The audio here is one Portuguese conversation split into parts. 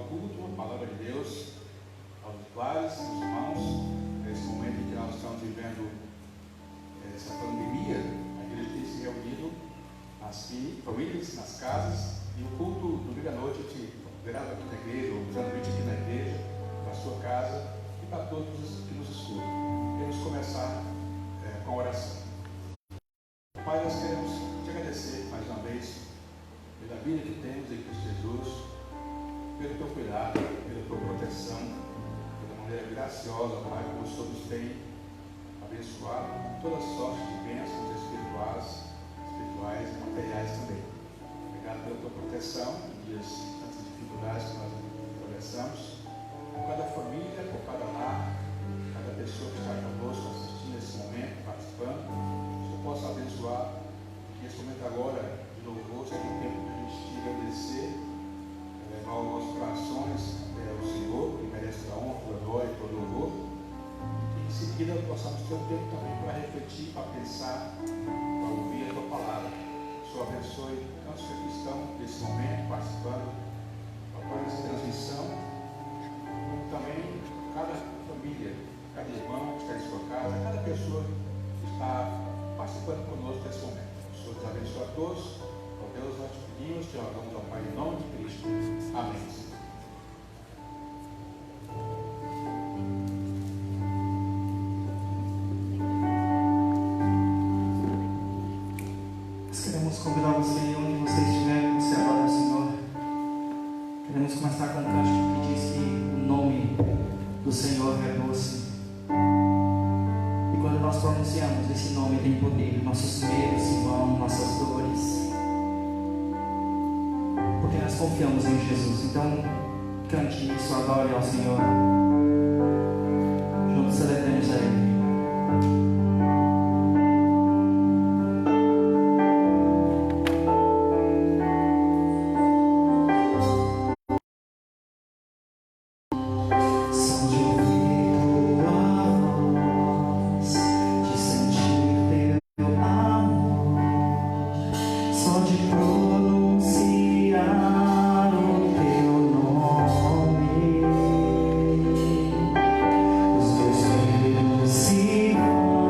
culto, a palavra de Deus aos pares, aos irmãos. Nesse momento em que nós estamos vivendo essa pandemia, a igreja tem se reunido nas famílias, nas casas, e o culto do domingo à noite a gente grava aqui na igreja, ou transmite aqui na igreja, para a sua casa e para todos que nos escutam. Queremos começar com a oração. Pai, nós queremos te agradecer mais uma vez pela vida que temos em Cristo Jesus, pelo teu cuidado, pela tua proteção, pela maneira graciosa, Pai, como o Senhor nos tem abençoado com toda sorte de bênçãos espirituais e materiais também. Obrigado pela tua proteção em dias de tantas dificuldades que nós atravessamos, por cada família, por cada lar, cada pessoa que está conosco assistindo esse momento, participando. Que o Senhor possa abençoar, que esse momento agora de louvor seja um tempo que a gente te agradecer, levar os nossos corações até o Senhor, que merece toda a honra, toda a glória, todo o louvor. E em seguida possamos ter um tempo também para refletir, para pensar, para ouvir a tua palavra. Que o Senhor abençoe tantos que aqui estão nesse momento, participando, papai, dessa transmissão, como também cada família, cada irmão que está em sua casa, cada pessoa que está participando conosco nesse momento. O Senhor nos abençoe a todos. Ó Deus, nós te pedimos, te rogamos ao Pai em nome de Cristo. Amém. Nós queremos convidar você, onde você estiver, que você adora o Senhor. Queremos começar com um cântico que diz que o nome do Senhor é doce. E quando nós pronunciamos esse nome tem poder, nossos medos se vão, nossas dores, porque nós confiamos em Jesus. Então cante isso, adore ao Senhor. Juntos celebremos a Ele. Os meus medos se vão.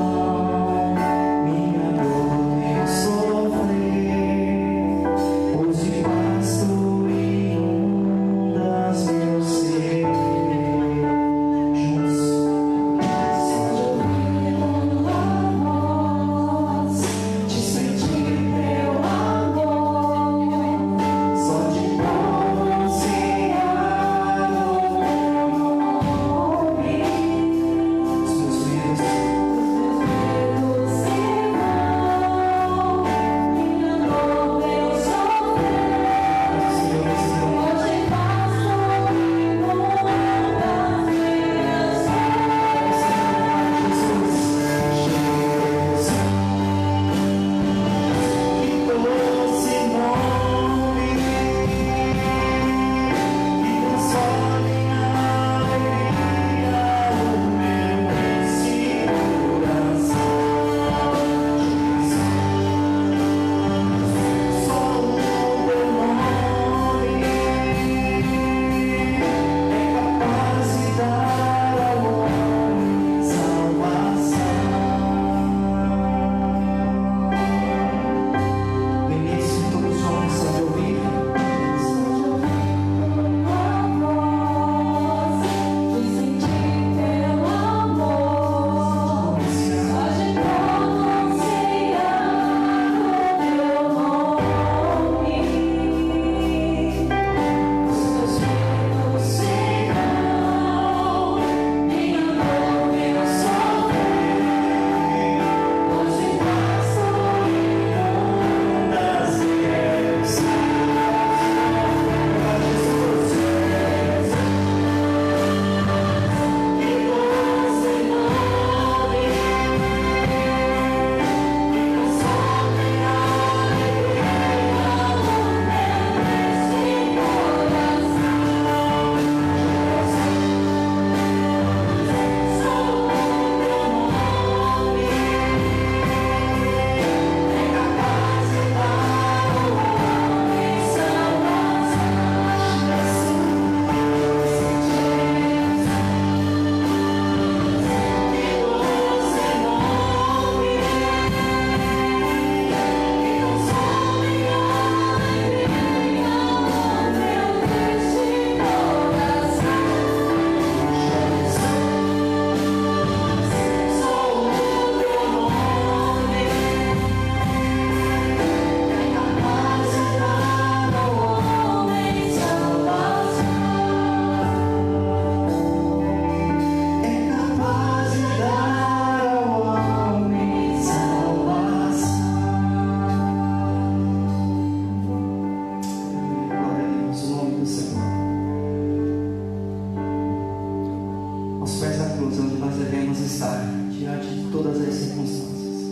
aos pés da cruz, onde nós devemos estar, diante de todas as circunstâncias.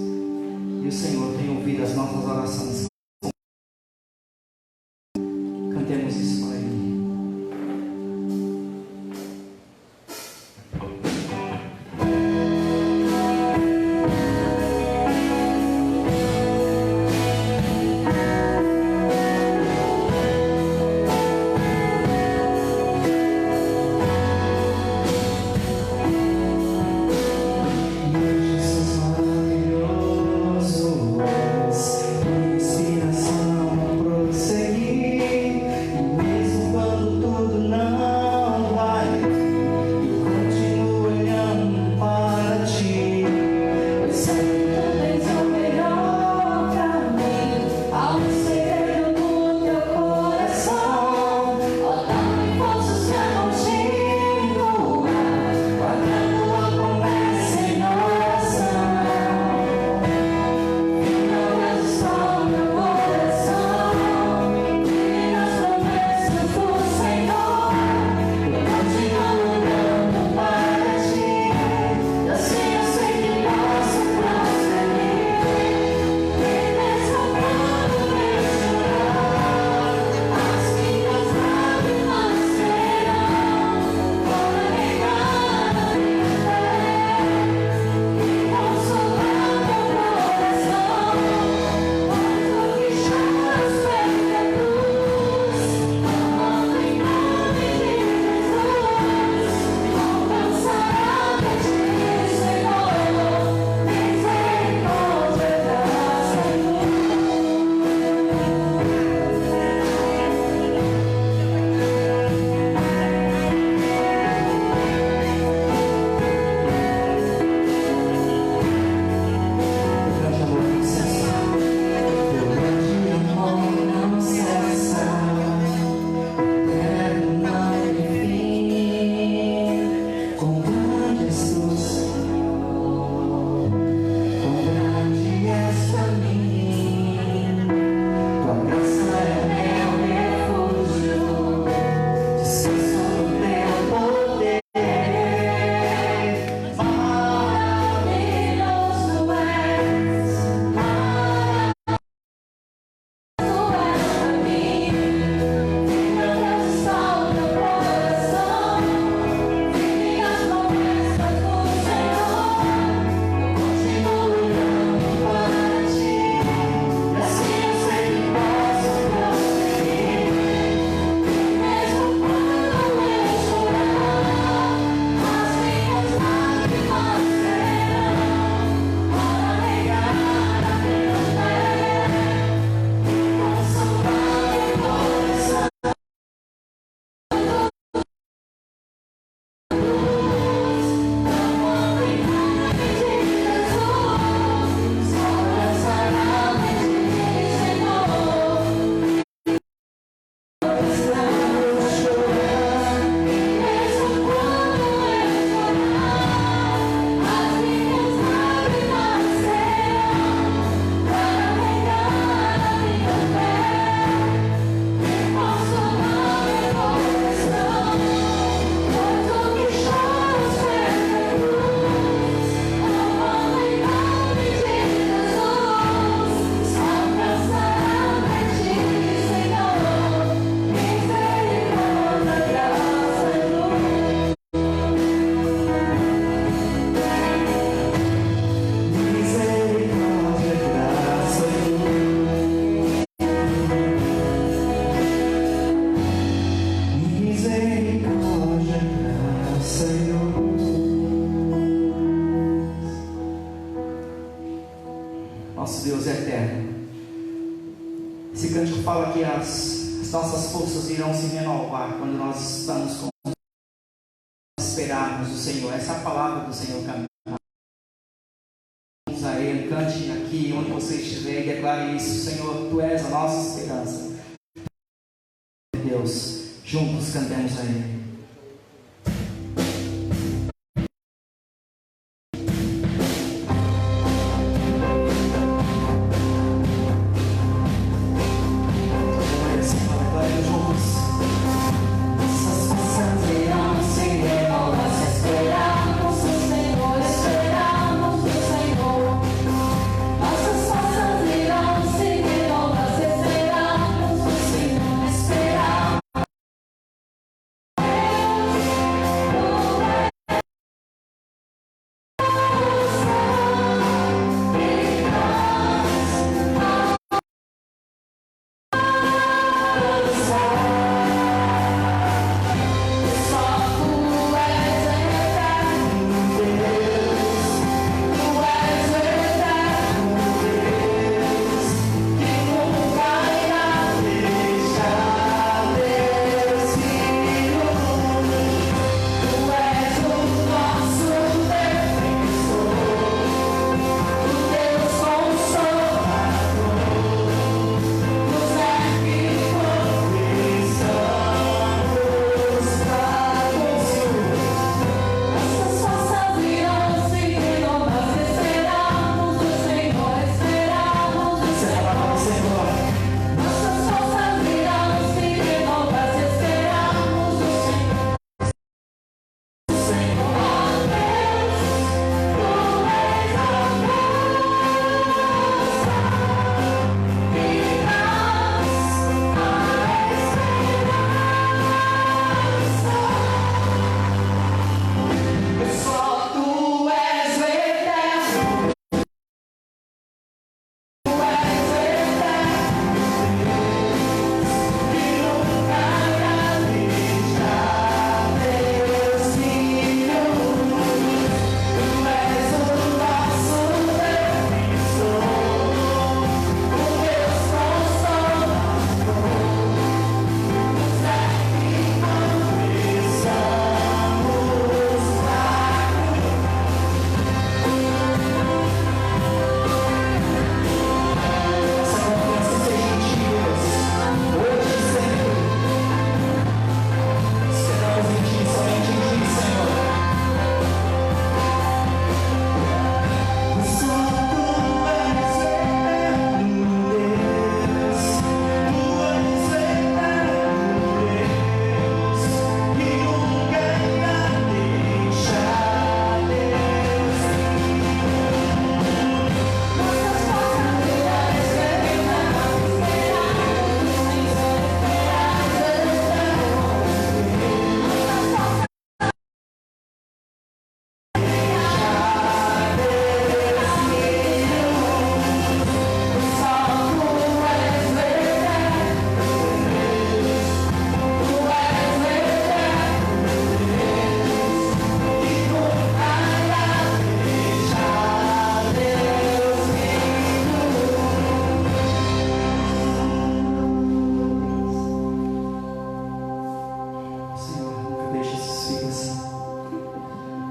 E o Senhor tem ouvido as nossas orações. Cantemos isso para Ele. Nosso Deus é eterno. Esse cântico fala que as nossas forças irão se renovar quando nós estamos com esperarmos o Senhor. Essa é a palavra do Senhor. Vamos a Ele, cante aqui onde você estiver e declare isso: Senhor, Tu és a nossa esperança. Deus, juntos cantemos a Ele. Essas forças irão se renovar, se esperar.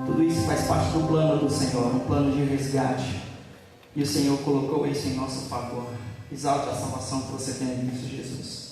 Tudo isso faz parte do plano do Senhor, um plano de resgate. E o Senhor colocou isso em nosso favor. Exalte a salvação que você tem em Cristo Jesus.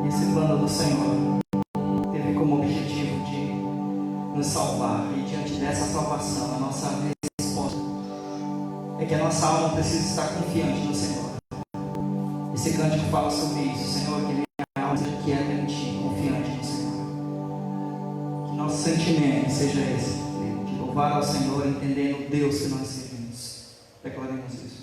Esse plano do Senhor teve como objetivo de nos salvar, e diante dessa salvação, a nossa resposta é que a nossa alma precisa estar confiante no Senhor. Esse cântico fala sobre isso, Senhor, que minha alma seja quieta em Ti, confiante no Senhor. Que nosso sentimento seja esse, de louvar ao Senhor, entendendo o Deus que nós servimos. Declaremos isso.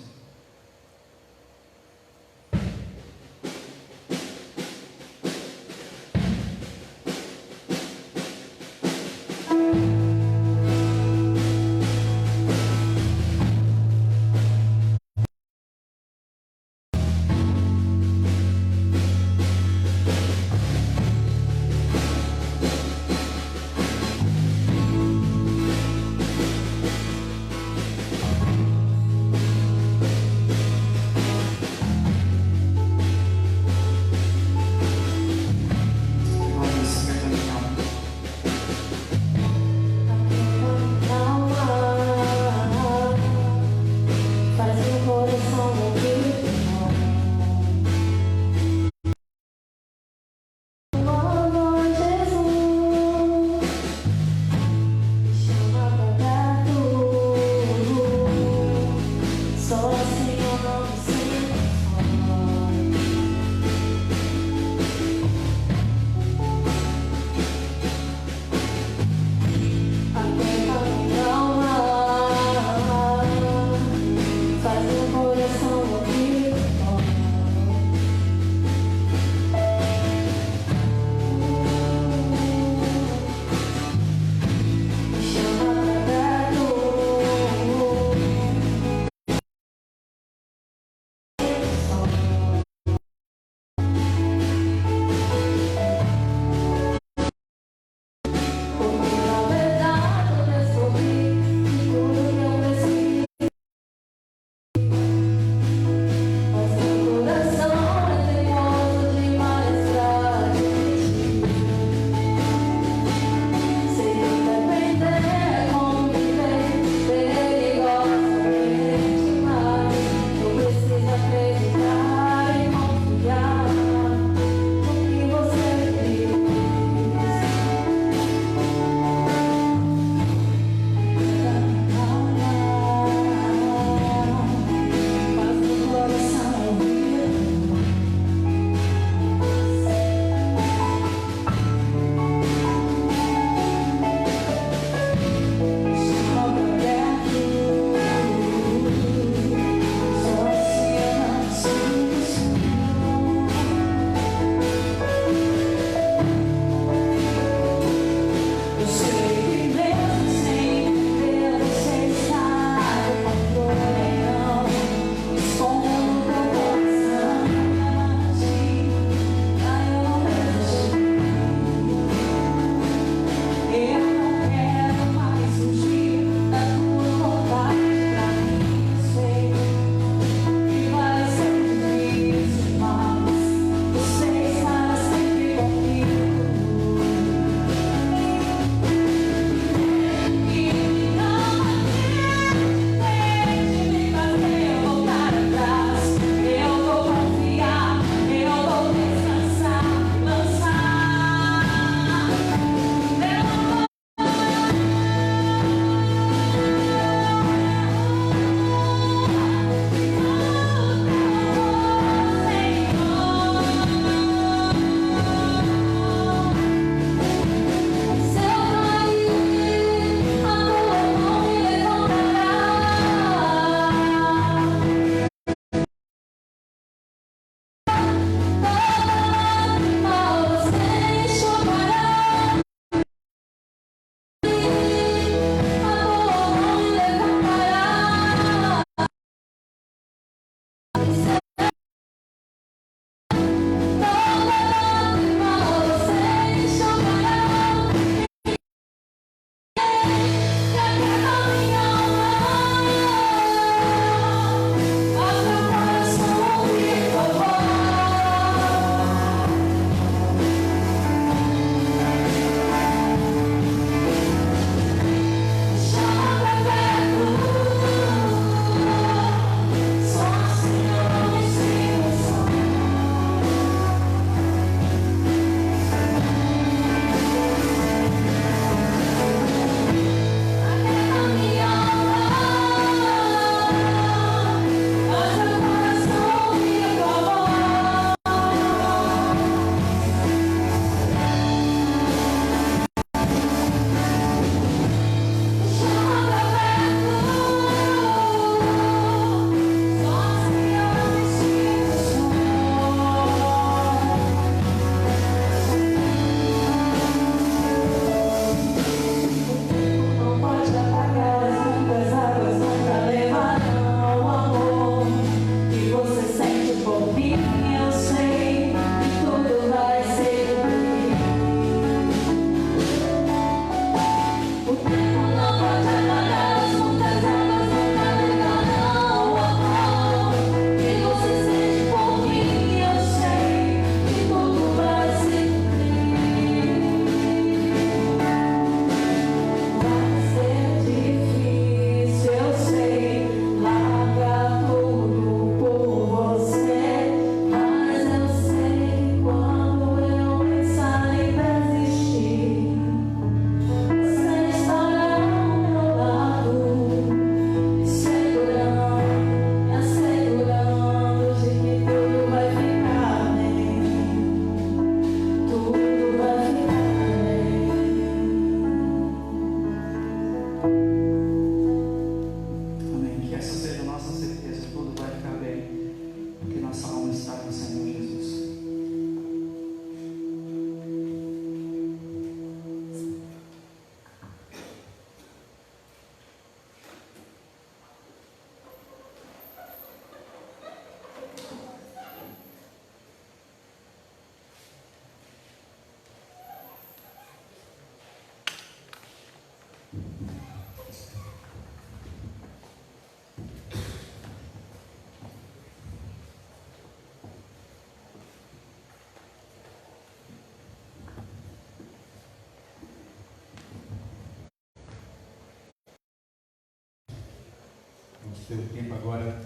ter um tempo agora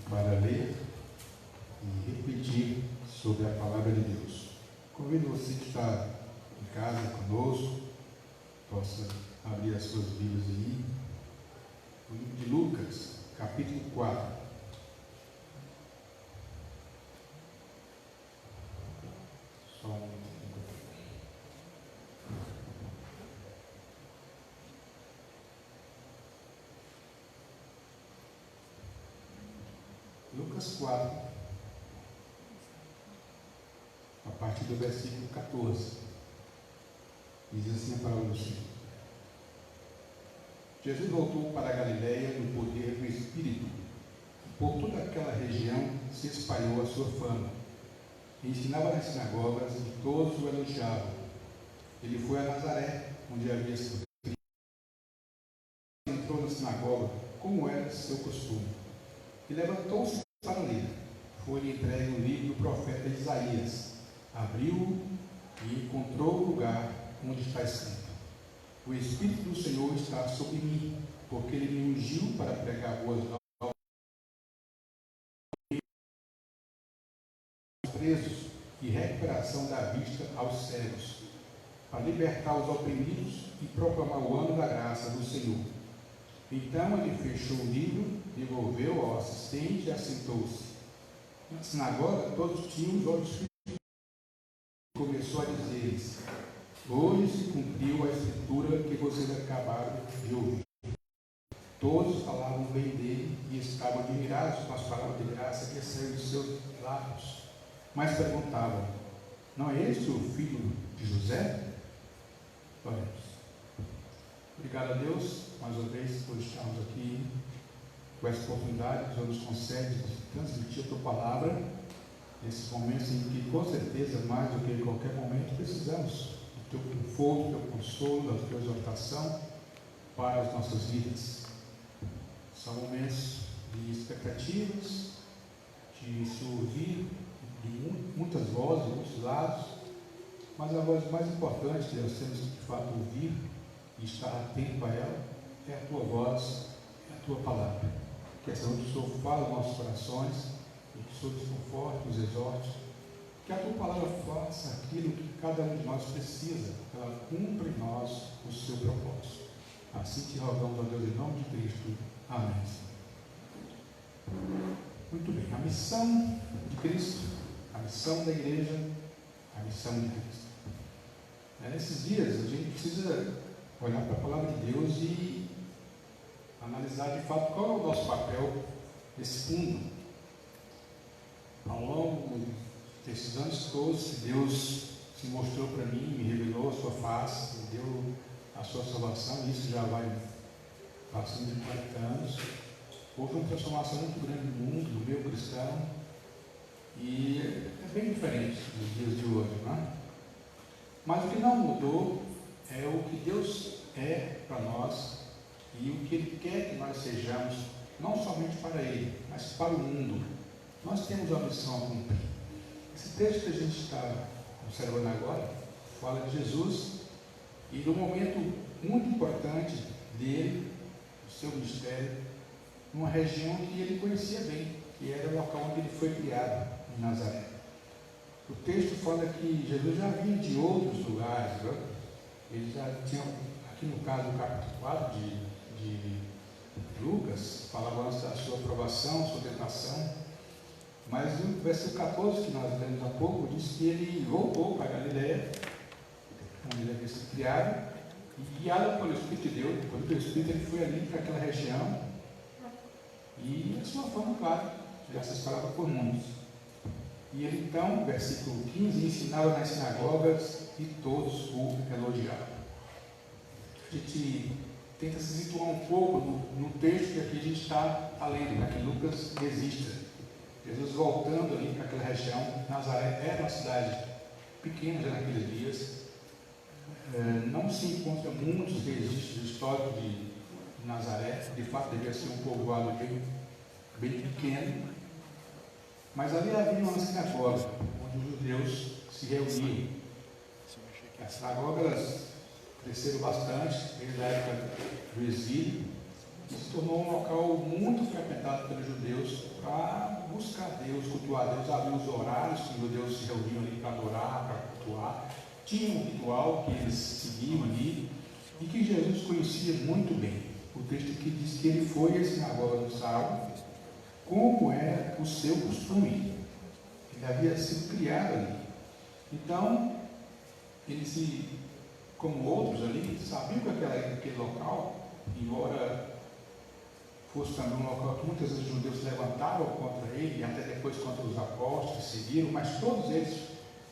para ler e refletir sobre a palavra de Deus. Convido você que está em casa conosco, possa abrir as suas Bíblias aí, no livro de Lucas, capítulo 4. Só um minuto. Lucas 4, a partir do versículo 14, diz assim a palavra do Senhor. Jesus voltou para a Galiléia no poder do Espírito. Por toda aquela região se espalhou a sua fama. Ensinava nas sinagogas e todos o elogiavam. Ele foi a Nazaré, onde havia sido criado. Entrou na sinagoga, como era seu costume, e levantou-se para ler. Foi-lhe entregue o livro do profeta Isaías. Abriu-o e encontrou o lugar onde está escrito: O Espírito do Senhor está sobre mim, porque ele me ungiu para pregar boas novas aos presos e recuperação da vista aos cegos, para libertar os oprimidos e proclamar o ano da graça do Senhor. Então ele fechou o livro, devolveu ao assistente e assentou-se. Na sinagoga todos tinham os olhos fixos. Começou a dizer-lhes: Hoje se cumpriu a escritura que vocês acabaram de ouvir. Todos falavam bem dele e estavam admirados com as palavras de graça que saíram de seus lábios. Mas perguntavam: Não é este o filho de José? Oremos. Obrigado a Deus, mais uma vez, por estarmos aqui com essa oportunidade que o Senhor nos concede de transmitir a Tua palavra nesses momentos em que, com certeza, mais do que em qualquer momento, precisamos do Teu conforto, do Teu consolo, da Tua exortação para as nossas vidas. São momentos de expectativas, de se ouvir de muitas vozes, de muitos lados, mas a voz mais importante que nós temos que, de fato, ouvir e estar atento a ela é a Tua voz, é a Tua palavra. Que essa noite o Senhor fale aos nossos corações, e que o Senhor nos conforte, nos exorte, que a Tua palavra faça aquilo que cada um de nós precisa, que ela cumpra em nós o seu propósito. Assim te rogamos, ó Deus, em nome de Cristo. Amém. Muito bem, a missão de Cristo, a missão da igreja, a missão de Cristo. Nesses dias a gente precisa olhar para a palavra de Deus e analisar de fato qual é o nosso papel nesse mundo. Ao longo desses anos todos, Deus se mostrou para mim, me revelou a sua face, me deu a sua salvação, e isso já vai passando de 40 anos. Houve uma transformação muito grande no mundo, no meio cristão, e é bem diferente dos dias de hoje, não é? Mas o que não mudou é o que Deus é para nós e o que Ele quer que nós sejamos, não somente para Ele, mas para o mundo. Nós temos uma missão a cumprir. Esse texto que a gente está observando agora fala de Jesus e de um momento muito importante dele, do seu ministério, numa região que ele conhecia bem, que era o local onde ele foi criado, em Nazaré. O texto fala que Jesus já vinha de outros lugares, né? Ele já tinha, aqui no caso do capítulo 4 de Lucas, falava antes da sua aprovação, sua ordenação, mas no versículo 14, que nós lemos há pouco, diz que ele voltou para a Galiléia, onde ele havia sido criado, e guiado pelo Espírito de Deus, pelo Espírito, ele foi ali para aquela região, e a sua fama, claro, já se esperava por muitos. E ele então, versículo 15, ensinava nas sinagogas e todos o elogiavam. A gente tenta se situar um pouco no texto que aqui a gente está lendo, né, que Lucas registra. Jesus voltando ali para aquela região. Nazaré era uma cidade pequena já naqueles dias. Não se encontra muitos registros históricos de Nazaré. De fato, devia ser um povoado bem pequeno. Mas ali havia uma sinagoga, onde os judeus se reuniam. As sinagogas cresceram bastante desde a época do exílio, e se tornou um local muito frequentado pelos judeus para buscar Deus, cultuar Deus. Havia os horários que os judeus se reuniam ali para adorar, para cultuar. Tinha um ritual que eles seguiam ali e que Jesus conhecia muito bem. O texto aqui diz que ele foi à sinagoga no sábado, como era o seu costume. Ele havia sido criado ali. Então, ele como outros ali, sabiam que aquele local, embora fosse também um local que muitas vezes os judeus se levantaram contra ele, e até depois contra os apóstolos, seguiram, mas todos eles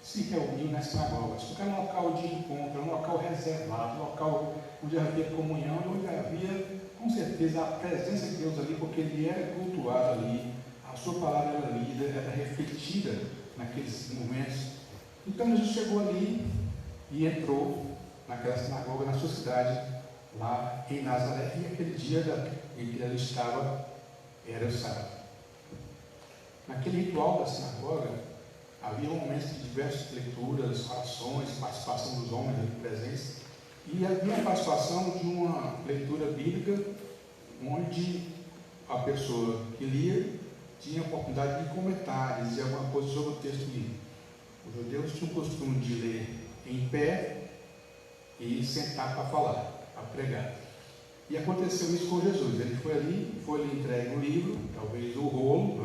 se reuniam nas sinagogas, porque era um local de encontro, um local reservado, um local onde havia comunhão, onde havia, com certeza, a presença de Deus ali, porque ele era cultuado ali, a sua palavra era lida, era refletida naqueles momentos. Então Jesus chegou ali e entrou naquela sinagoga, na sua cidade, lá em Nazaré, e aquele dia em que ele estava, era o sábado. Naquele ritual da sinagoga, havia momentos de diversas leituras, orações, participação dos homens ali presentes, e havia a participação de uma leitura bíblica, onde a pessoa que lia tinha a oportunidade de comentar, dizer alguma coisa sobre o texto lido. Os judeus tinham o costume de ler em pé e sentar para falar, para pregar. E aconteceu isso com Jesus. Ele foi-lhe entregue um livro, talvez o rolo,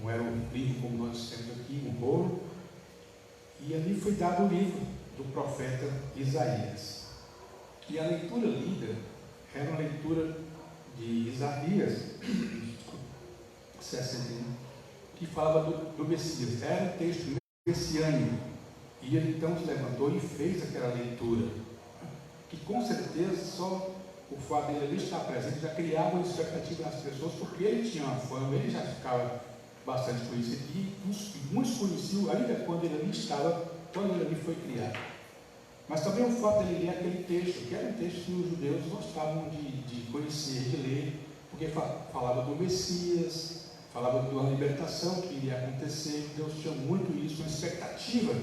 não era um livro como nós temos aqui, um rolo, e ali foi dado o livro do profeta Isaías. E a leitura lida era uma leitura de Isaías 61, que falava do Messias. Era um texto messiânico. E ele então se levantou e fez aquela leitura, que com certeza só o fato dele ali estar presente já criava uma expectativa nas pessoas, porque ele tinha uma fama, ele já ficava bastante conhecido, e muitos conheciam ainda quando ele ali estava, quando ele ali foi criado. Mas também o fato dele ler aquele texto, que era um texto que os judeus gostavam de conhecer, de ler, porque falava do Messias, falava de uma libertação que iria acontecer. Deus tinha muito isso, uma expectativa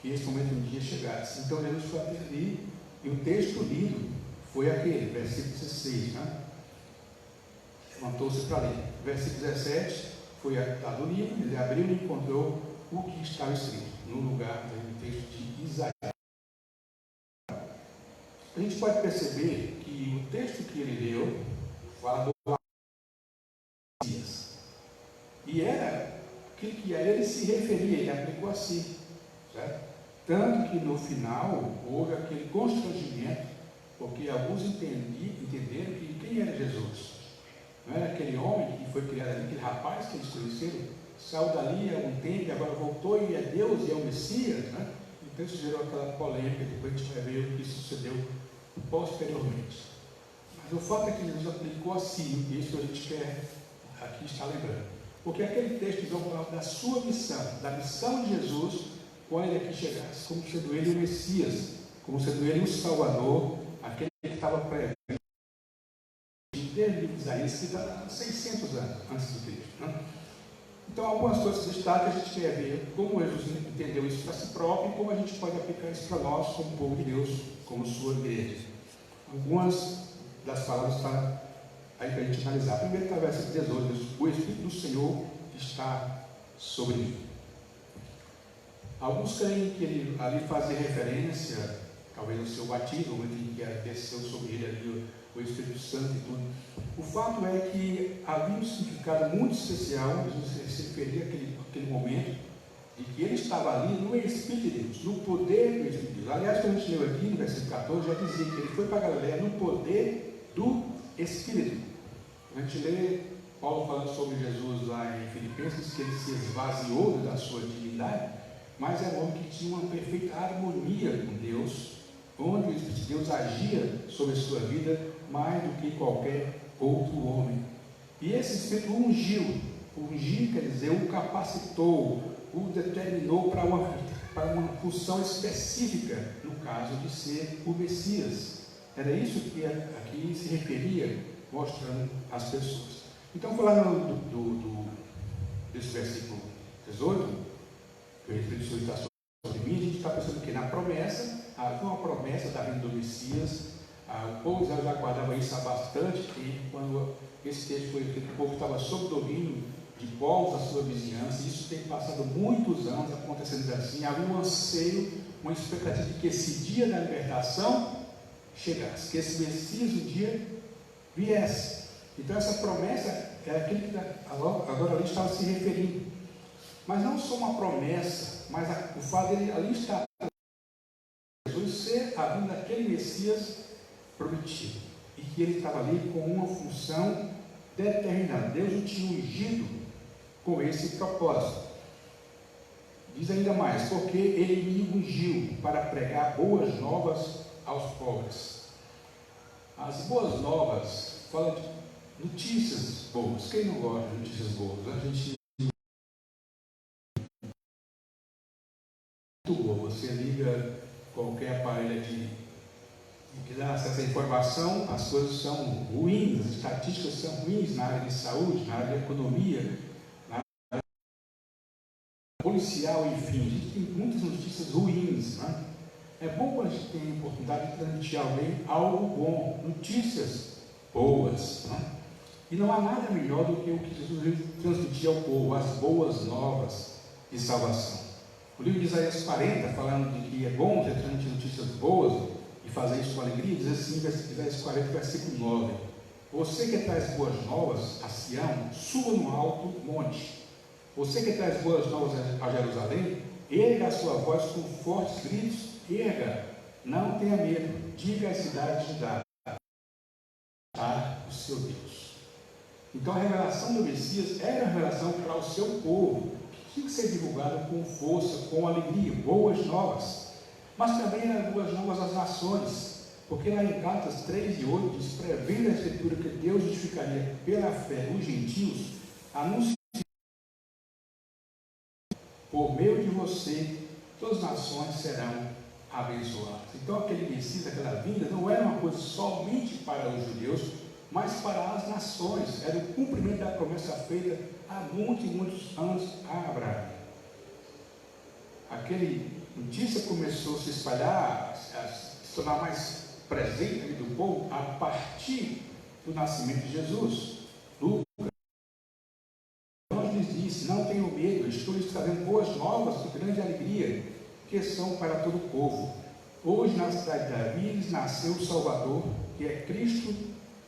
que esse momento um dia chegasse. Então Jesus foi até ali, e o texto lido foi aquele, versículo 16, levantou-se para ler. Versículo 17 foi dado o livro, ele abriu e encontrou o que estava escrito no lugar do texto de Isaías. A gente pode perceber que o texto que ele leu fala do Messias, e era aquilo que a ele se referia, ele aplicou a si, certo? Tanto que no final houve aquele constrangimento, porque alguns entenderam que quem era Jesus? Não era aquele homem que foi criado ali, aquele rapaz que eles conheceram, saiu dali há um tempo e agora voltou e é Deus e é o Messias, né? Então isso gerou aquela polêmica, depois a gente vai ver o que sucedeu posteriormente. Mas o fato é que Jesus aplicou a si, e isso a gente quer aqui estar lembrando. Porque aquele texto então falava da sua missão, da missão de Jesus, quando ele aqui chegasse, como sendo ele o Messias, como sendo ele o Salvador, aquele que estava presente desde Isaías, que dá 600 anos antes do Cristo. Então, algumas coisas que destaca, a gente quer ver como Jesus entendeu isso para si próprio e como a gente pode aplicar isso para nós, como povo de Deus, como sua igreja. Algumas das palavras estão aí para a gente analisar. Primeiro está o versículo 18: o Espírito do Senhor está sobre mim. Alguns creem que ele ali fazia referência, talvez, ao seu batismo, o momento em que desceu sobre ele ali o Espírito Santo e tudo. O fato é que havia um significado muito especial, Jesus se referia àquele momento, de que ele estava ali no Espírito de Deus, no poder do Espírito de Deus. Aliás, quando a gente leu aqui no versículo 14, já dizia que ele foi para Galileia no poder do Espírito. A gente lê Paulo falando sobre Jesus lá em Filipenses, que ele se esvaziou da sua divindade, mas era um homem que tinha uma perfeita harmonia com Deus, onde o Espírito de Deus agia sobre a sua vida mais do que qualquer outro homem. E esse Espírito ungiu, quer dizer, o capacitou, o determinou para uma função específica, no caso de ser o Messias. Era isso que aqui se referia, mostrando às pessoas. Então, falando desse versículo 18, que o Espírito Santo está sobre mim, a gente está pensando que na promessa, havia uma promessa da vinda do Messias, O povo de Israel já guardava isso há bastante tempo. Quando esse texto foi escrito, o povo estava sob o domínio de povos da sua vizinhança. Isso tem passado muitos anos acontecendo assim. Havia um anseio, uma expectativa de que esse dia da libertação chegasse, que esse Messias um dia viesse. Então essa promessa era aquilo que agora ali estava se referindo. Mas não só uma promessa, mas o fato dele ali estar, Jesus ser a vinda daquele Messias prometido, e que ele estava ali com uma função determinada. Deus o tinha ungido com esse propósito. Diz ainda mais, porque ele me ungiu para pregar boas novas aos pobres. As boas novas falam de notícias boas. Quem não gosta de notícias boas? A gente muito boa. Você liga qualquer aparelho que dá acesso à informação, as coisas são ruins, as estatísticas são ruins na área de saúde, na área de economia, na área policial, enfim. A gente tem muitas notícias ruins, né? É bom quando a gente tem a oportunidade de transmitir a alguém algo bom, notícias boas, né? E não há nada melhor do que o que Jesus transmitia ao povo, as boas novas de salvação. O livro de Isaías 40, falando de que é bom ter transmitir notícias boas e fazer isso com alegria, diz assim, Isaías 40, versículo 9: você que traz boas novas a Sião, suba no alto monte. Você que traz boas novas a Jerusalém, erga a sua voz com fortes gritos, erga, não tenha medo, diga às cidades de Judá, o seu Deus. Então a revelação do Messias era a revelação para o seu povo, que tinha que ser divulgada com força, com alegria, boas novas. Mas também eram boas novas às nações, porque lá em Gálatas 3 e 8 diz, prevendo a Escritura que Deus justificaria pela fé os gentios, anuncia por meio de você, todas as nações serão abençoadas. Então aquele Messias, aquela vinda, não era uma coisa somente para os judeus, mas para as nações. Era o cumprimento da promessa feita há muitos e muitos anos a Abraão. Aquele notícia começou a se espalhar, a se tornar mais presente do povo a partir do nascimento de Jesus. Lucas lhes disse, não tenham medo, estou lhes trazendo boas novas com grande alegria, que são para todo o povo. Hoje na cidade de Davi lhes nasceu o Salvador, que é Cristo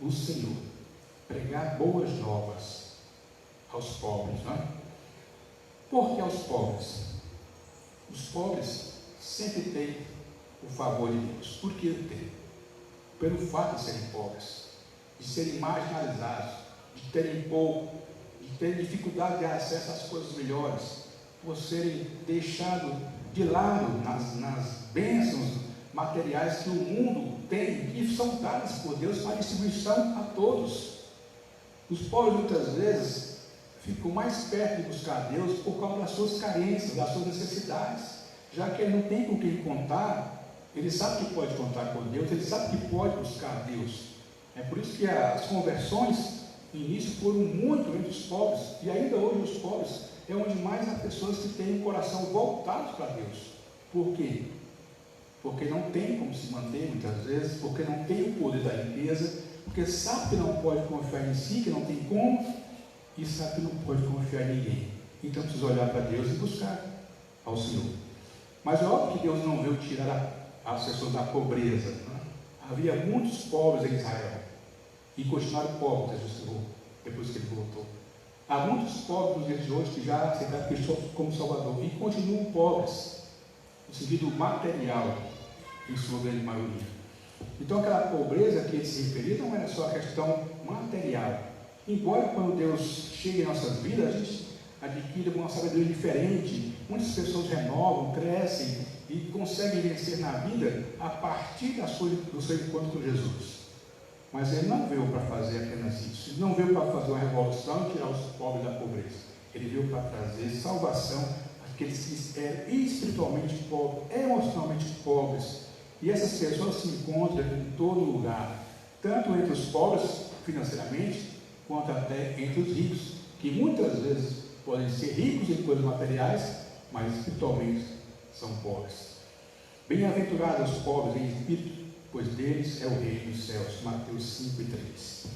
o Senhor. Pregar boas novas aos pobres, não é? Por que aos pobres? Os pobres sempre têm o favor de Deus. Por que tem? Pelo fato de serem pobres, de serem marginalizados, de terem pouco, de terem dificuldade de acesso às coisas melhores, por serem deixados de lado nas bênçãos materiais que o mundo tem, que são dadas por Deus para distribuição a todos. Os pobres muitas vezes ficam mais perto de buscar Deus por causa das suas carências, das suas necessidades, já que ele não tem com quem contar. Ele sabe que pode contar com Deus, ele sabe que pode buscar Deus. É por isso que as conversões, no início, foram muito entre os pobres, e ainda hoje os pobres é onde mais há pessoas que têm o coração voltado para Deus. Por quê? Porque não tem como se manter muitas vezes, porque não tem o poder da riqueza, porque sabe que não pode confiar em si, que não tem como, e sabe que não pode confiar em ninguém. Então precisa olhar para Deus e buscar ao Senhor. Mas é óbvio que Deus não veio tirar as pessoas da pobreza, né? Havia muitos pobres em Israel, e continuaram pobres depois que ele voltou. Há muitos pobres nos dias de hoje que já aceitaram Cristo como Salvador, e continuam pobres, no sentido material, em sua grande maioria. Então aquela pobreza que ele se referia não era só a questão material. Embora quando Deus chega em nossas vidas, a gente adquire uma sabedoria diferente, muitas pessoas renovam, crescem e conseguem vencer na vida a partir do seu encontro com Jesus. Mas ele não veio para fazer apenas isso, ele não veio para fazer uma revolução e tirar os pobres da pobreza. Ele veio para trazer salvação àqueles que eram espiritualmente pobres, emocionalmente pobres. E essas pessoas se encontram em todo lugar, tanto entre os pobres financeiramente, quanto até entre os ricos, que muitas vezes podem ser ricos em coisas materiais, mas espiritualmente são pobres. Bem-aventurados os pobres em espírito, pois deles é o reino dos céus. Mateus 5:3.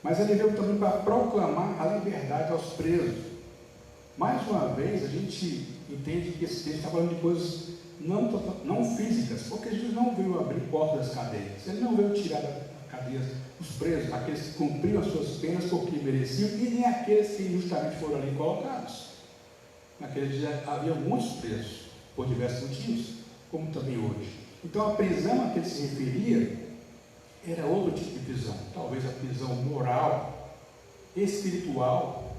Mas ele veio também para proclamar a liberdade aos presos. Mais uma vez, a gente entende que esse texto está falando de coisas não físicas, porque Jesus não veio abrir portas das cadeias, ele não veio tirar da cadeia os presos, aqueles que cumpriam as suas penas porque mereciam, e nem aqueles que injustamente foram ali colocados. Naquele dia havia muitos presos, por diversos motivos, como também hoje. Então a prisão a que ele se referia era outro tipo de prisão, talvez a prisão moral, espiritual.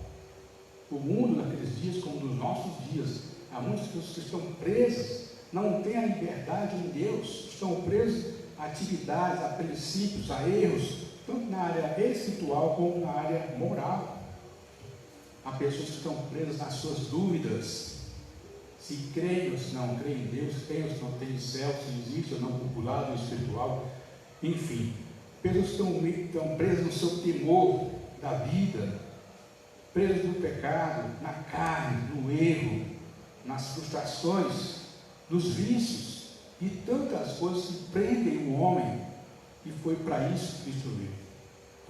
O mundo naqueles dias, como nos nossos dias, há muitas pessoas que estão presas, não têm a liberdade em Deus, estão presos a atividades, a princípios, a erros, tanto na área espiritual como na área moral. Há pessoas que estão presas nas suas dúvidas, se creem ou se não creem em Deus, tem ou se não tem céu, se existe ou não popular, espiritual, enfim. Pessoas que estão presas no seu temor da vida, presas no pecado, na carne, no erro, nas frustrações, nos vícios e tantas coisas que prendem o homem, e foi para isso que Cristo veio.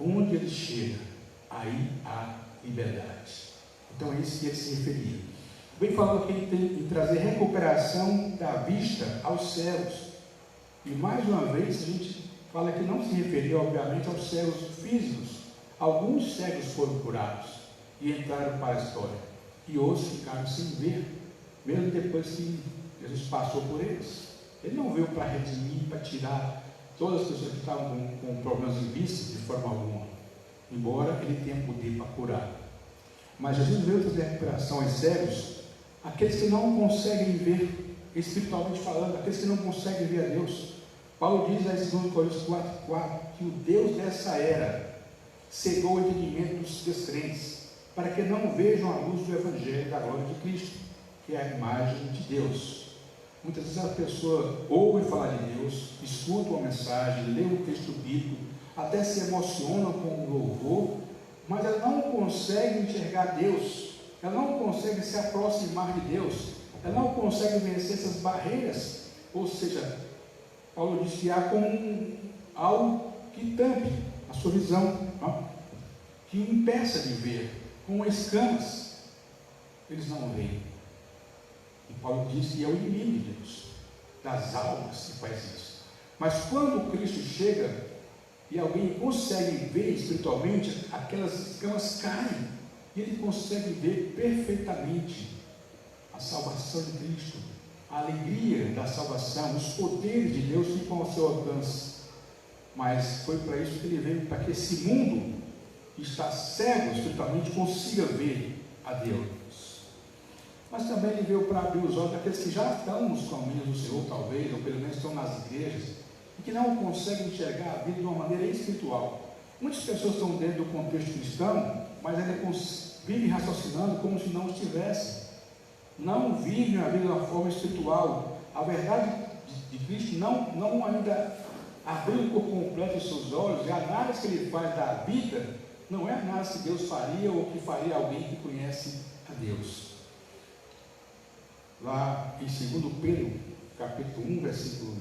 Onde ele chega, aí há liberdade. Então é isso que ele se referia. Vem falando aqui em trazer recuperação da vista aos cegos. E mais uma vez a gente fala que não se referia obviamente aos cegos físicos. Alguns cegos foram curados e entraram para a história, e outros ficaram sem ver, mesmo depois que Jesus passou por eles. Ele não veio para redimir, para tirar todas as pessoas que estavam com problemas de vista de forma alguma, embora ele tenha poder para curar. Mas Jesus veio trazer recuperação aos cegos, aqueles que não conseguem ver, espiritualmente falando, aqueles que não conseguem ver a Deus. Paulo diz em 2 Coríntios 4:4 que o Deus dessa era cegou o entendimento dos descrentes, para que não vejam a luz do Evangelho da glória de Cristo, que é a imagem de Deus. Muitas vezes a pessoa ouve falar de Deus, escuta uma mensagem, lê um texto bíblico, até se emociona com o louvor, mas ela não consegue enxergar Deus, ela não consegue se aproximar de Deus, ela não consegue vencer essas barreiras. Ou seja, Paulo diz que há como algo que tampe a sua visão, que impeça de ver, com escamas, eles não veem. E Paulo diz que é o inimigo de Deus, das almas que faz isso. Mas quando Cristo chega e alguém consegue ver espiritualmente, aquelas escamas caem e ele consegue ver perfeitamente a salvação de Cristo, a alegria da salvação, os poderes de Deus ficam ao seu alcance. Mas foi para isso que ele veio, para que esse mundo que está cego espiritualmente consiga ver a Deus. Mas também ele veio para abrir os olhos daqueles que já estão nos caminhos do Senhor, talvez, ou pelo menos estão nas igrejas, e que não conseguem enxergar a vida de uma maneira espiritual. Muitas pessoas estão dentro do contexto cristão, mas ainda vivem raciocinando como se não estivessem. Não vivem a vida de uma forma espiritual. A verdade de Cristo não ainda abriu por completo os seus olhos, e a análise que ele faz da vida não é a análise que Deus faria ou que faria alguém que conhece a Deus. Lá em 2 Pedro, capítulo 1, versículo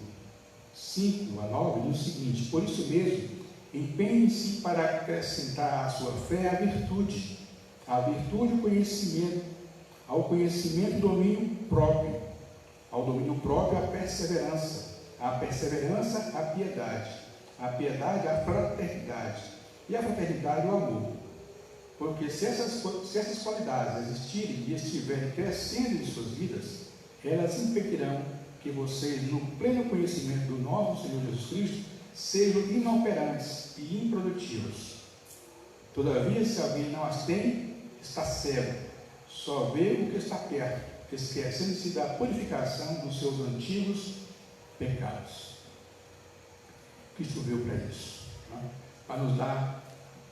5 a 9, diz o seguinte: por isso mesmo, empenhe-se para acrescentar à sua fé a virtude o conhecimento, ao conhecimento domínio próprio, ao domínio próprio a perseverança a piedade a fraternidade, e a fraternidade o amor. Porque se essas qualidades existirem e estiverem crescendo em suas vidas, elas impedirão que vocês, no pleno conhecimento do nosso Senhor Jesus Cristo, sejam inoperantes e improdutivos. Todavia, se alguém não as tem, está cego, só vê o que está perto, esquecendo-se da purificação dos seus antigos pecados. Cristo veio para isso, para nos dar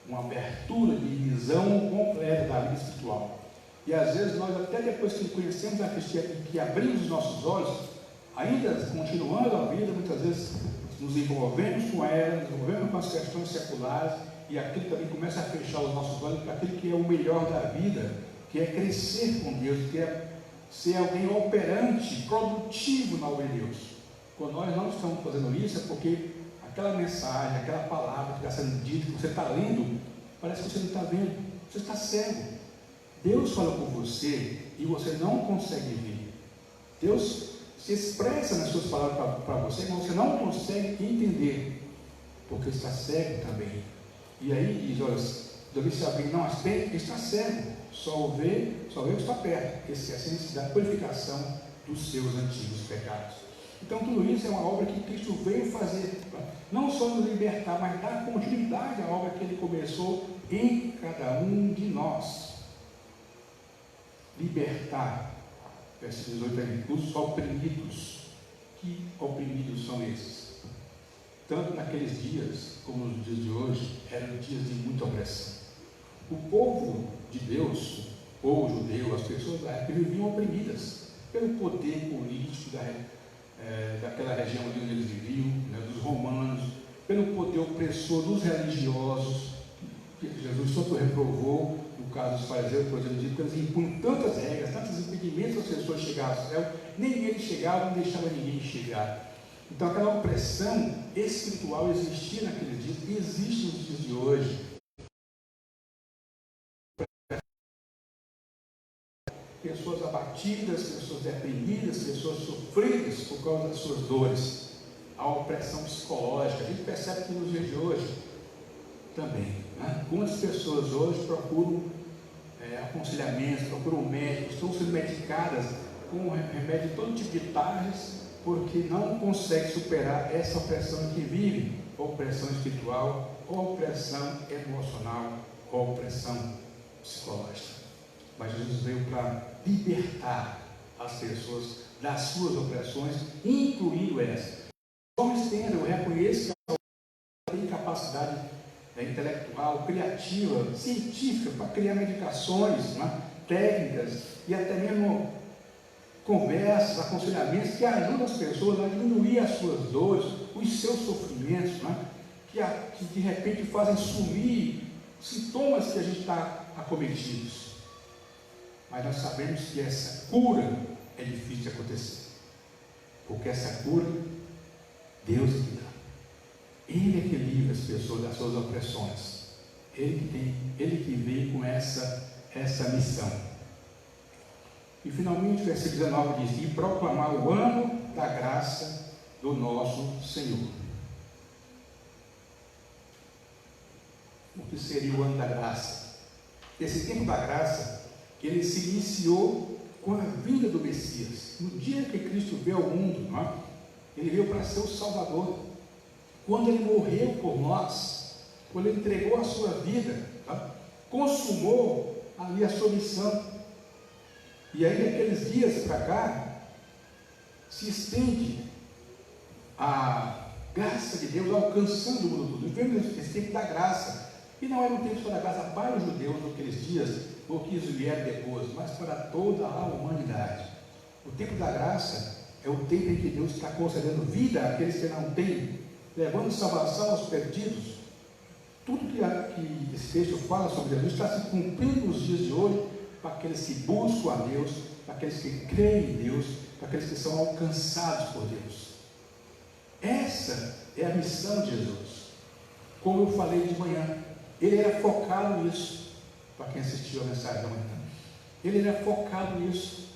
uma abertura de visão completa da vida espiritual. E às vezes nós, até depois que conhecemos a Cristo, que abrimos os nossos olhos, ainda continuando a vida, muitas vezes nos envolvemos com ela, nos envolvemos com as questões seculares, e aquilo também começa a fechar os nossos olhos para aquilo que é o melhor da vida, que é crescer com Deus, que é ser alguém operante, produtivo na obra de Deus. Quando nós não estamos fazendo isso, é porque aquela mensagem, aquela palavra que está sendo dita, que você está lendo, parece que você não está vendo, você está cego. Deus fala com você e você não consegue ver. Deus se expressa nas suas palavras para você, mas você não consegue entender, porque está cego também. E aí diz, olha, se alguém não as tem, está cego, só vê o que está perto, esquecendo-se da purificação dos seus antigos pecados. Então tudo isso é uma obra que Cristo veio fazer, não só nos libertar, mas dar continuidade à obra que Ele começou em cada um de nós. Libertar, verso 18, os oprimidos. Que oprimidos são esses? Tanto naqueles dias, como nos dias de hoje, eram dias de muita opressão. O povo de Deus, o povo judeu, as pessoas da época viviam oprimidas pelo poder político daquela região onde eles viviam, né, dos romanos, pelo poder opressor dos religiosos, que Jesus tanto reprovou, no caso dos fariseus, por exemplo, porque eles impunham tantas regras, tantos impedimentos para as pessoas chegarem ao céu, nem eles chegavam, não deixava ninguém chegar. Então aquela opressão espiritual existia naqueles dias e existe nos dias de hoje. Pessoas abatidas, pessoas deprimidas, pessoas sofridas por causa das suas dores. A opressão psicológica, a gente percebe que nos dias de hoje também, né? Muitas pessoas hoje procuram aconselhamentos, procuram médicos, estão sendo medicadas com remédio de todo tipo de tarjas, porque não conseguem superar essa opressão que vive, ou opressão espiritual, ou opressão emocional, ou opressão psicológica. Mas Jesus veio para libertar as pessoas das suas opressões, incluindo essa. Homens têm, eu reconheço que tem capacidade intelectual, criativa, científica para criar medicações, né, técnicas e até mesmo conversas, aconselhamentos que ajudam as pessoas a diminuir as suas dores, os seus sofrimentos, né, que de repente fazem sumir sintomas que a gente está acometidos. Mas nós sabemos que essa cura é difícil de acontecer, porque essa cura Deus é que dá. Ele é que livra as pessoas das suas opressões. Ele que veio com essa missão. E finalmente o versículo 19 diz: e proclamar o ano da graça do nosso Senhor. O que seria o ano da graça? Esse tempo da graça, ele se iniciou com a vinda do Messias. No dia que Cristo veio ao mundo, não é? Ele veio para ser o Salvador. Quando Ele morreu por nós, quando Ele entregou a sua vida, tá? Consumou ali a sua missão. E aí, daqueles dias para cá, se estende a graça de Deus alcançando o mundo todo. Vivemos esse tempo da graça. E não era um tempo só da graça para os judeus naqueles dias, ou que eles vieram depois, mas para toda a humanidade. O tempo da graça é o tempo em que Deus está concedendo vida àqueles que não têm, levando salvação aos perdidos. Tudo que esse texto fala sobre Jesus está se cumprindo nos dias de hoje, para aqueles que buscam a Deus, para aqueles que creem em Deus, para aqueles que são alcançados por Deus. Essa é a missão de Jesus. Como eu falei de manhã, Ele era focado nisso. Para quem assistiu a mensagem da manhã, Ele era focado nisso,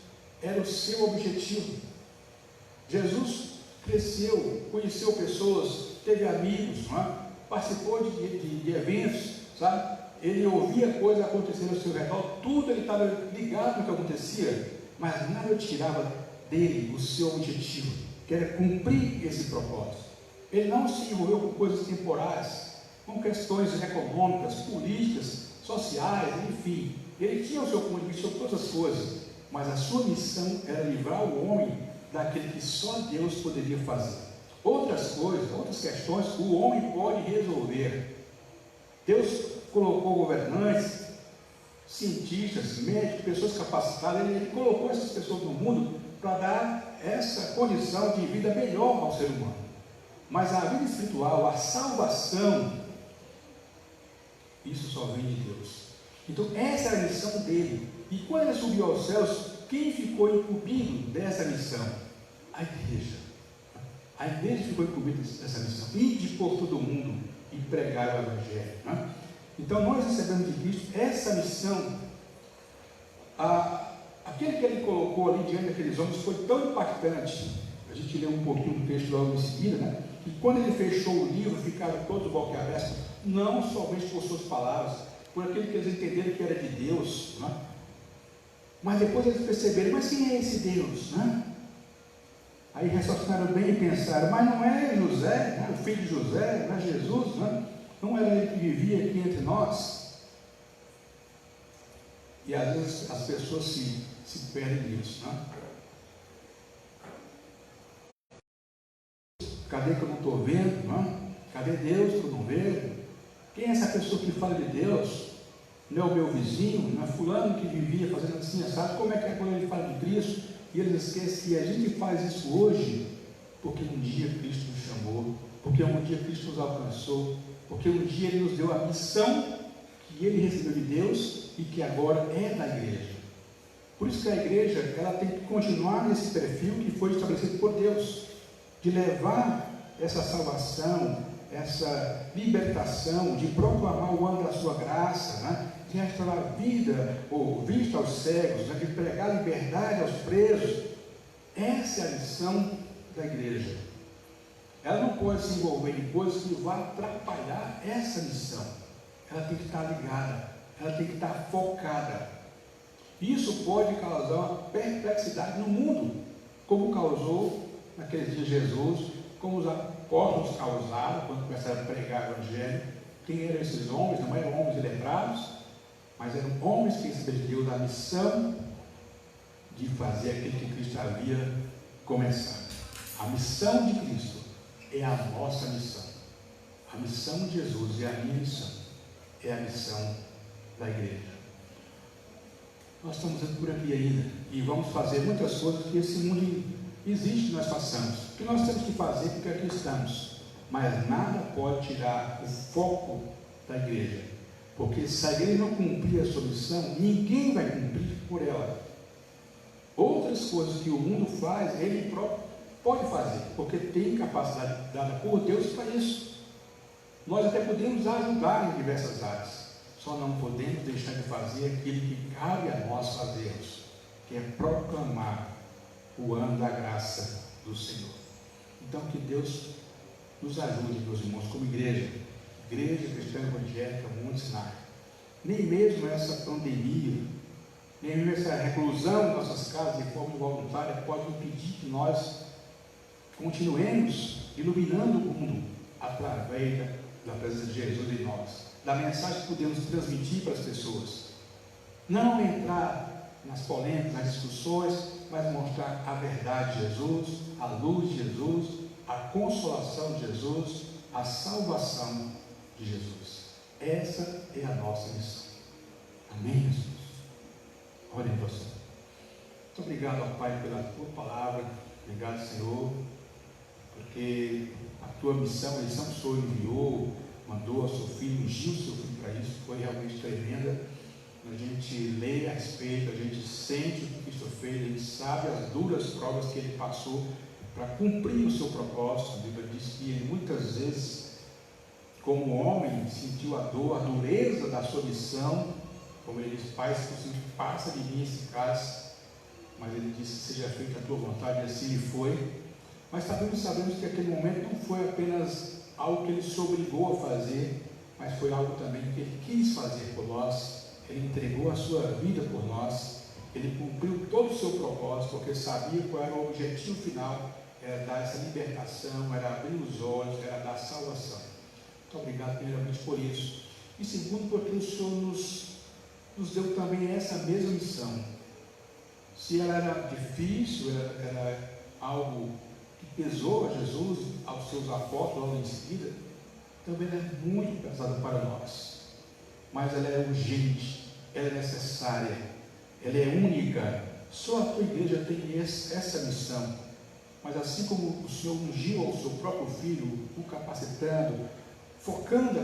era o seu objetivo. Jesus cresceu, conheceu pessoas, teve amigos, não é? Participou de eventos, sabe? Ele ouvia coisas acontecendo ao seu redor, tudo ele estava ligado no que acontecia, mas nada tirava dele o seu objetivo, que era cumprir esse propósito. Ele não se envolveu com coisas temporárias, com questões econômicas, políticas, sociais, enfim. Ele tinha o seu ponto de vista sobre todas as coisas, mas a sua missão era livrar o homem daquele que só Deus poderia fazer. Outras coisas, outras questões, o homem pode resolver. Deus colocou governantes, cientistas, médicos, pessoas capacitadas. Ele colocou essas pessoas no mundo para dar essa condição de vida melhor ao ser humano. Mas a vida espiritual, a salvação, isso só vem de Deus. Então essa era a missão dele. E quando ele subiu aos céus, quem ficou incumbido dessa missão? A igreja. A igreja ficou incumbida dessa missão, ide por todo mundo e pregar o Evangelho, né? Então nós recebemos de Cristo essa missão. Aquele que ele colocou ali diante daqueles homens foi tão impactante. A gente leu um pouquinho do texto logo em seguida, né? E quando ele fechou o livro, ficaram todos boquiabertos, não somente por suas palavras, por aquilo que eles entenderam que era de Deus, né? Mas depois eles perceberam, mas quem é esse Deus, né? Aí raciocinaram bem e pensaram, mas não é José, né? O filho de José, não é Jesus, né? Não era ele que vivia aqui entre nós? E às vezes as pessoas se perdem nisso, né? Cadê que eu não estou vendo? Né? Cadê Deus que eu não vejo? Quem é essa pessoa que fala de Deus? Não é o meu vizinho? Não é fulano que vivia fazendo assim, sabe? Como é que é quando ele fala de Cristo? E eles esquecem que a gente faz isso hoje porque um dia Cristo nos chamou, porque um dia Cristo nos alcançou, porque um dia Ele nos deu a missão que Ele recebeu de Deus e que agora é da igreja. Por isso que a igreja ela tem que continuar nesse perfil que foi estabelecido por Deus, de levar essa salvação, essa libertação, de proclamar o ano da sua graça, né? De restaurar a vida ou vista aos cegos, né? De pregar liberdade aos presos. Essa é a missão da igreja. Ela não pode se envolver em coisas que vão atrapalhar essa missão. Ela tem que estar ligada, ela tem que estar focada. Isso pode causar uma perplexidade no mundo, como causou naqueles dias Jesus, como os apóstolos causaram quando começaram a pregar o Evangelho. Quem eram esses homens? Não eram homens iletrados, mas eram homens que receberam de Deus a missão de fazer aquilo que Cristo havia começado. A missão de Cristo é a nossa missão. A missão de Jesus é a minha missão. É a missão da igreja. Nós estamos por aqui ainda e vamos fazer muitas coisas que esse mundo existe, nós façamos. O que nós temos que fazer porque aqui estamos. Mas nada pode tirar o foco da igreja. Porque se a igreja não cumprir a sua missão, ninguém vai cumprir por ela. Outras coisas que o mundo faz, ele próprio pode fazer, porque tem capacidade dada por Deus para isso. Nós até podemos ajudar em diversas áreas, só não podemos deixar de fazer aquilo que cabe a nós fazermos, que é proclamar o ano da graça do Senhor. Então que Deus nos ajude, meus irmãos, como igreja cristã evangélica Monte Sinai. Nem mesmo essa pandemia, nem mesmo essa reclusão em nossas casas de forma voluntária pode impedir que nós continuemos iluminando o mundo através da presença de Jesus em nós, da mensagem que podemos transmitir para as pessoas. Não entrar nas polêmicas, nas discussões, mas mostrar a verdade de Jesus, a luz de Jesus, a consolação de Jesus, a salvação de Jesus. Essa é a nossa missão. Amém, Jesus? Ore em você. Muito obrigado ao Pai pela tua palavra. Obrigado, Senhor, porque a tua missão, a missão que o Senhor enviou, mandou ao seu filho, ungiu o seu filho para isso, foi realmente tremenda. A gente lê a respeito, a gente sente o que Cristo fez, a gente sabe as duras provas que ele passou para cumprir o seu propósito. A Bíblia diz que ele muitas vezes, como homem, sentiu a dor, a dureza da sua missão, como ele diz: Pai, se possível, passa de mim esse cálice, mas ele disse: seja feita a tua vontade, e assim lhe foi. Mas sabemos que aquele momento não foi apenas algo que ele se obrigou a fazer, mas foi algo também que ele quis fazer por nós. Ele entregou a sua vida por nós, ele cumpriu todo o seu propósito, porque sabia qual era o objetivo final, era dar essa libertação, era abrir os olhos, era dar salvação. Muito obrigado primeiramente por isso, e segundo porque o Senhor nos deu também essa mesma missão. Se ela era difícil, era algo que pesou a Jesus, aos seus apóstolos logo em seguida, também é muito pesada para nós, mas ela é urgente, ela é necessária, ela é única. Só a tua igreja tem essa missão. Mas assim como o Senhor ungiu ao seu próprio Filho, o capacitando, focando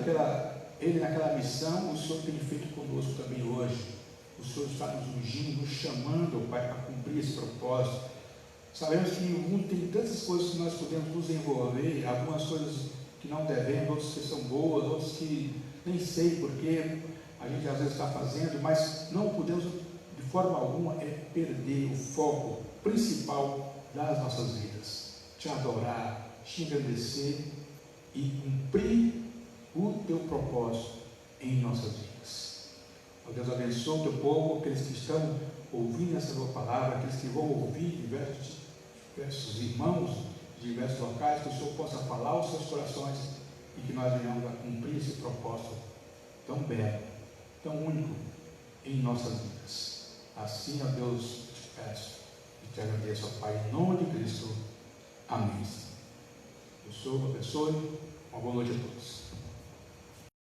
ele naquela missão, o Senhor tem feito conosco também hoje. O Senhor está nos ungindo, nos chamando, Pai, para cumprir esse propósito. Sabemos que o mundo tem tantas coisas que nós podemos nos envolver, algumas coisas que não devemos, outras que são boas, outras que nem sei porque a gente às vezes está fazendo, mas não podemos de forma alguma perder o foco principal das nossas vidas: te adorar, te engrandecer e cumprir o teu propósito em nossas vidas. Ó Deus, abençoe o teu povo, aqueles que estão ouvindo essa tua palavra, aqueles que vão ouvir diversos irmãos de diversos locais, que o Senhor possa falar aos seus corações e que nós venhamos a cumprir esse propósito tão belo, tão único em nossas vidas. Assim, ó Deus, te peço e te agradeço, ó Pai, em nome de Cristo. Amém. O Senhor abençoe. Uma boa noite a todos.